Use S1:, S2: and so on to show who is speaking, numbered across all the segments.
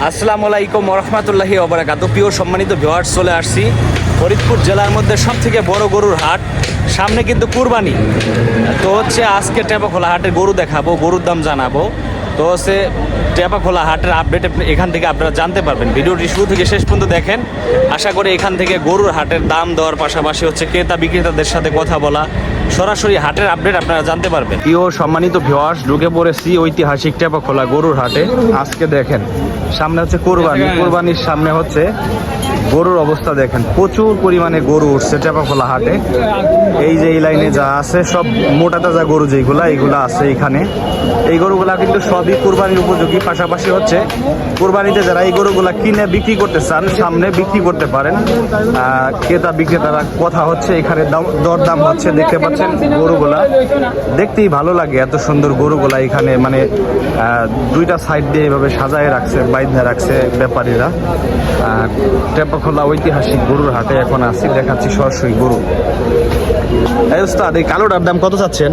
S1: আসসালামু আলাইকুম রহমতুল্লাহি ওবারাকাতু। প্রিয় সম্মানিত ভিউয়ার্স, চলে আসছি ফরিদপুর জেলার মধ্যে সবথেকে বড় গরুর হাট। সামনে কিন্তু কুরবানি, তো হচ্ছে আজকে টেপাখোলা হাটের গরু দেখাবো, গরুর দাম জানাবো। তো হচ্ছে টেপাখোলা হাটের আপডেট এখান থেকে আপনারা জানতে পারবেন। ভিডিওটি শুরু থেকে শেষ পর্যন্ত দেখেন। আশা করি এখান থেকে গরুর হাটের দাম দেওয়ার পাশাপাশি হচ্ছে ক্রেতা বিক্রেতাদের সাথে কথা বলা, সরাসরি হাটের আপডেট আপনারা জানতে পারবেন। প্রিয় সম্মানিত ভিউয়ার্স, ঢুকে পড়েছি ঐতিহাসিক টেপাখোলা গরুর হাটে। আজকে দেখেন সামনে হচ্ছে কোরবানি, কোরবানির সামনে হচ্ছে গরুর অবস্থা দেখেন, প্রচুর পরিমাণে গরু উঠছে টেপাখোলা হাটে। এই যে এই লাইনে যা আছে সব মোটা তাজা গরু যেগুলা, এইগুলা আছে এখানে। এই গরুগুলা কিন্তু সবই কোরবানির উপযোগী। পাশাপাশি হচ্ছে কোরবানিতে যারা এই গরুগুলা কিনে বিক্রি করতে চান, সামনে বিক্রি করতে পারেন। ক্রেতা বিক্রেতারা কথা হচ্ছে, এখানে দরদাম হচ্ছে। দেখতে পাচ্ছেন গরুগুলা, দেখতেই ভালো লাগে এত সুন্দর গরুগুলা। এখানে মানে দুইটা সাইড দিয়ে এভাবে সাজায় রাখছে, বাইন্ধা রাখছে ব্যাপারীরা। টেপাখোলা ঐতিহাসিক গরুর হাটে এখন আসছি, দেখাচ্ছি সরাসরি গরু। এই উস্তাদ, এই কালোটার দাম কত চাচ্ছেন?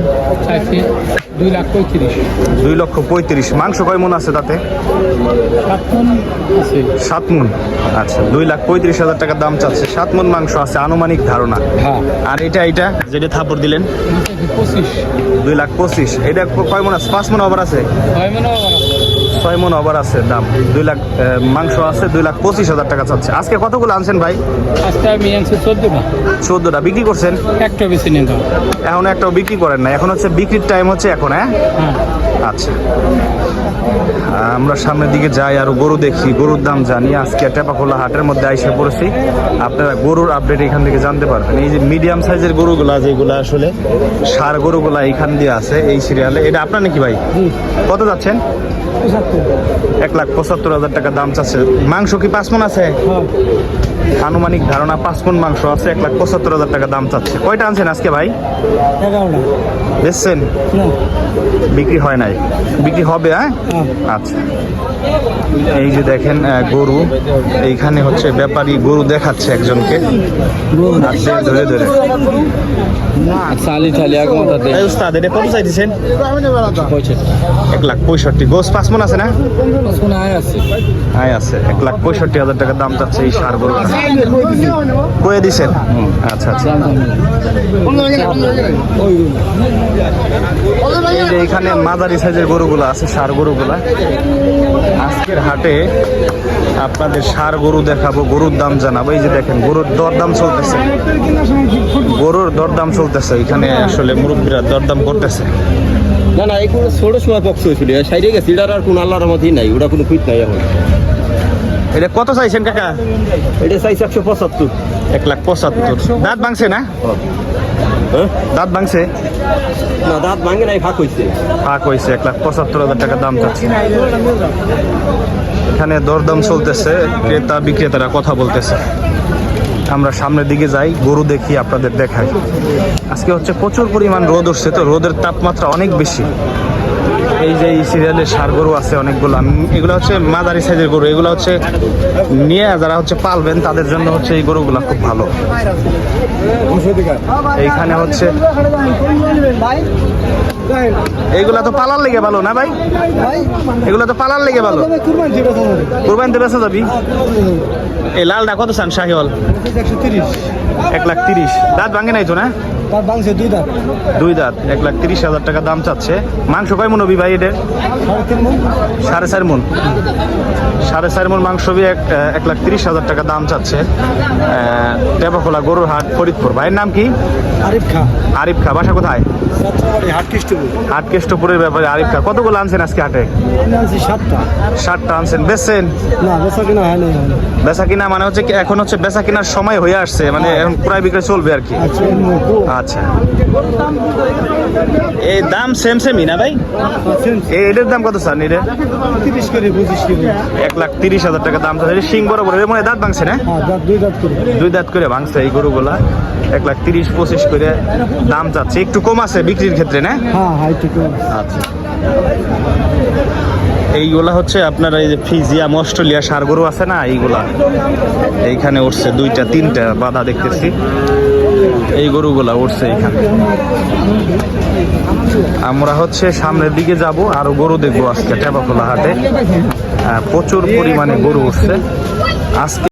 S1: 2,35,000। মাংস কয় মন আছে তাতে? 7 মন। আচ্ছা, 2,35,000 টাকা দাম চাচ্ছে। 7 মন মাংস আছে আনুমানিক ধারণা। আর এটা যেটা থাপড় দিলেন 2,25,000। এটা কয় মন আছে? 5 মন ওভার আছে? 6 মন ওভার আছে। দাম 2 লাখ, মাংস আছে। 2,25,000 টাকা চাচ্ছে। আজকে কতগুলো আনছেন ভাই?
S2: আজকে আমি আনছি
S1: 14টা। বিক্রি করছেন?
S2: একটা বেশি নিয়ে দাও।
S1: এখন একটাও বিক্রি করেন না? এখন হচ্ছে বিক্রির টাইম হচ্ছে এখন। হ্যাঁ, আচ্ছা, আমরা সামনের দিকে যাই আর গরু দেখি, গরুর দাম জানি। আজকে টেপাখোলা হাটের মধ্যে আইসা পড়েছি, আপনারা গরুর আপডেট এখান থেকে জানতে পারবেন। এই যে মিডিয়াম সাইজের গরুগুলা, যেগুলো আসলে ষাঁড় গরুগুলা এইখান দিয়ে আছে এই সিরিয়ালে। এটা আপনার নাকি ভাই? কত যাচ্ছেন? 1,75,000 টাকা দাম চাচ্ছে। মাংস কি 5 মন আছে? আনুমানিক ধারণা 5 মন মাংস আছে। 1,75,000 টাকা দাম চাচ্ছে। কয়টা আনছেন আজকে ভাই?
S2: 11টা।
S1: বেচছেন? বিক্রি হয় নাই, বিক্রি হবে। হ্যাঁ, আচ্ছা। এই যে দেখেন গরু, এইখানে হচ্ছে ব্যাপারী গরু দেখাচ্ছে একজনকে ধরে ধরে। উস্তাদ, এটা কত চাইছেন? 1,65,000। গোস 5 মন আছে না? আয় আছে। 1,65,000 টাকা দাম চাচ্ছে এই ষাঁড় গরু। কয়ে দিছেন? আচ্ছা আচ্ছা। এই যে এখানে মাঝারি সাইজের গরুগুলো আছে, ষাঁড় গরুগুলা। আজকের হাটে আপনাদের ষাঁড় গরু দেখাবো, গরুর দাম জানাবো। এই যে দেখেন গরুর দরদাম চলতেছে, গরুর দরদাম চলতেছে এখানে। আসলে মুরব্বীরা দরদাম করতেছে।
S3: না না, এই কোনো ছোট সময় পক্ষ হয়েছিল, সাইডে গেছে। এটার আর কোন আল্লাহর মধ্যেই নাই, ওটা কোনো কুইট নাই এখন।
S1: এটা কত চাইছেন কাকা?
S3: এটা চাইছে 175।
S1: 1,75,000। দাঁত ভাঙছে না? দাঁত ভাঙছে
S3: না, দাঁত ভাঙে নাই, ফাঁক হয়েছে।
S1: ফাঁক হয়েছে। 1,75,000 টাকা দাম চাচ্ছে। এখানে দরদাম চলতেছে, ক্রেতা বিক্রেতারা কথা বলতেছে। আমরা সামনের দিকে যাই, গরু দেখি, আপনাদের দেখাই। আজকে হচ্ছে প্রচুর পরিমাণ রোদ উঠছে, তো রোদের তাপমাত্রা অনেক বেশি। এই যে এই সিরিয়ালে ষাঁড় গরু আছে অনেকগুলো। এগুলো হচ্ছে মাঝারি সাইজের গরু। এগুলো হচ্ছে নিয়ে যারা হচ্ছে পালবেন তাদের জন্য হচ্ছে এই গরুগুলো খুব ভালো। এইখানে হচ্ছে এইগুলা তো পালার লেগে ভালো না ভাই? এগুলো তো পালার লেগে ভালো। কুরবানিতে বেচা যাবি। এই লালটা কত চান শাহিওয়াল? 1,30,000। দাঁত ভাঙে নাই তো না? 2 দাঁত। 1,30,000 টাকা দাম চাচ্ছে। মাংস কয় মন হবি ভাই এদের? 4.5 মন। 4.5 মন মাংস হবি। 1,30,000 টাকা দাম চাচ্ছে। টেপাখোলা গরুর হাট, ফরিদপুর। ভাইয়ের নাম কি? আরিফ খা। বাসা কোথায়? হাটকেষ্টপুরের ব্যাপারে আরিফ খা। কতগুলো আনছেন আজকে হাটে? 7টা আনছেন। বেচছেন? বেচা কিনা মানে হচ্ছে এখন হচ্ছে বেচা কিনার সময় হয়ে আসছে, মানে এখন প্রায় বিক্রি চলবে আর কি। আচ্ছা, এই দাম সেমই না ভাই? এটার দাম কত স্যার? এটা 1,30,000 টাকা দাম। সিং বরাবর মনে দাঁত ভাঙছে না? 2 দাঁত করে ভাঙছে এই গরুগুলা। 1,30,000-25,000 করে দাম চাচ্ছে। একটু কম আছে বিক্রির ক্ষেত্রে না? আচ্ছা। এইগুলা হচ্ছে আপনার এই যে ফিজিয়াম অস্ট্রেলিয়া সার গরু আছে না, এইগুলা এইখানে উঠছে 2টা 3টা বাধা দেখতেছি, এই গরুগুলা উঠছে এইখানে। আমরা হচ্ছে সামনের দিকে যাব, আরো গরু দেখবো আজকে টেপাখোলা হাটে। প্রচুর পরিমাণে গরু উঠছে আজকে।